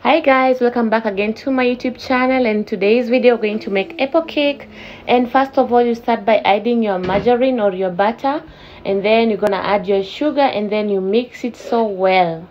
Hi guys, welcome back again to my YouTube channel. And today's video we're going to make apple cake. And first of all, you start by adding your margarine or your butter, and then you're gonna add your sugar, and then you mix it so well.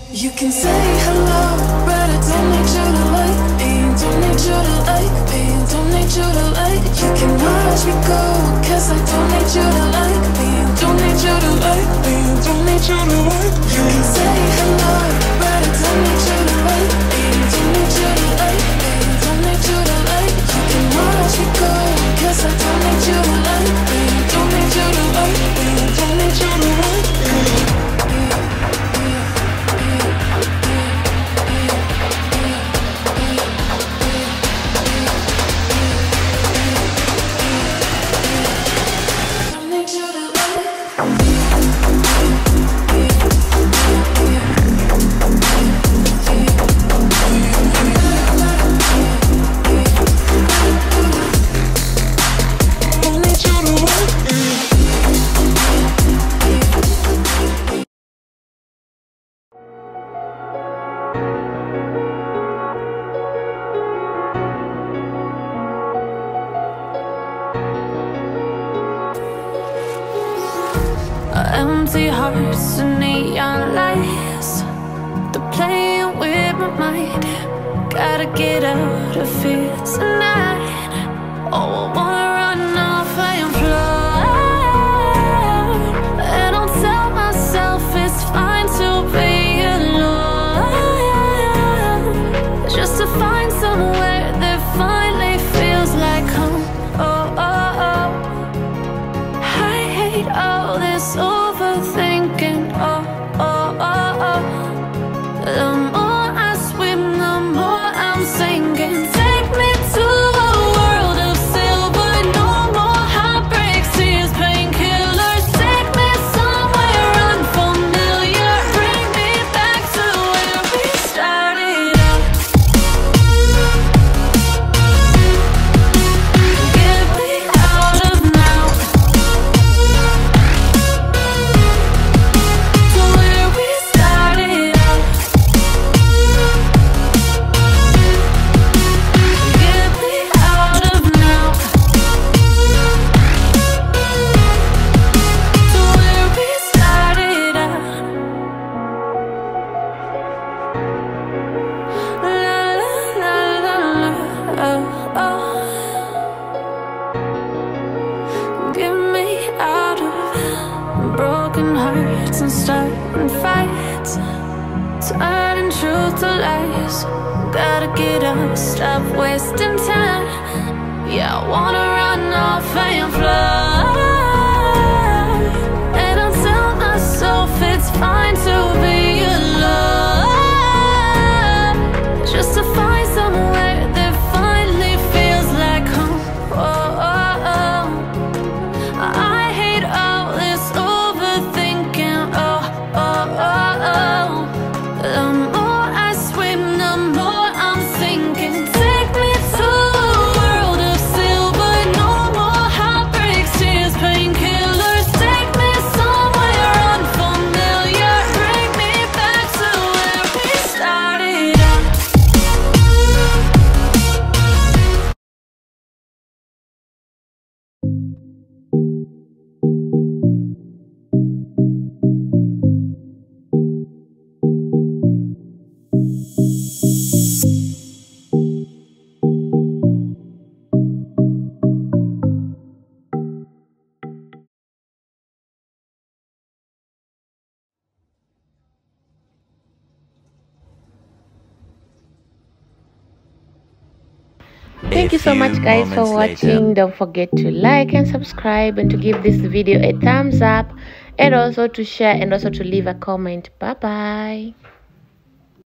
You can say hello, but I don't need you to like me. Don't need you to like me. Don't need you to like. You can watch me go, 'cause I don't need you to like me. Don't need you to like me. Don't need you to like. You can say hello, but I don't need you to like me. Don't need you to like me. Don't need you to like. You can watch me go, 'cause I don't need you to like me. Don't need you to like me. Don't need you to like me. empty hearts and neon lights. They're playing with my mind. Gotta get out of here tonight. Oh, I wanna run off and fly. And I'll tell myself it's fine to be alone, just to find somewhere that finally feels like home. Oh, oh, oh. I hate all this overthinking. Oh, oh, oh, oh. The more I swim, the more I'm sinking. Take me to a world of silver. No more heartbreaks, tears, painkillers. Take me somewhere unfamiliar. Bring me back to where we started out. Get me out of now, to where we started out. Get me out of now, to where we started out. La la la la la, oh, oh. Get me out of broken hearts and starting fights, turning truth to lies. Gotta get up, stop wasting time. Yeah, I wanna run off and fly. And I'll tell myself it's fine to be alone, just to find somewhere that finally feels like home. Oh, oh, oh. I hate all this overthinking. Oh, oh, oh, oh. The more I swim, the more I'm sinking. Take me to a world of silver. No more heartbreaks, tears, painkillers. Take me somewhere unfamiliar. Bring me back to where we started out. Thank you so much guys for watching. Don't forget to like and subscribe and to give this video a thumbs up and also to share and also to leave a comment. Bye bye.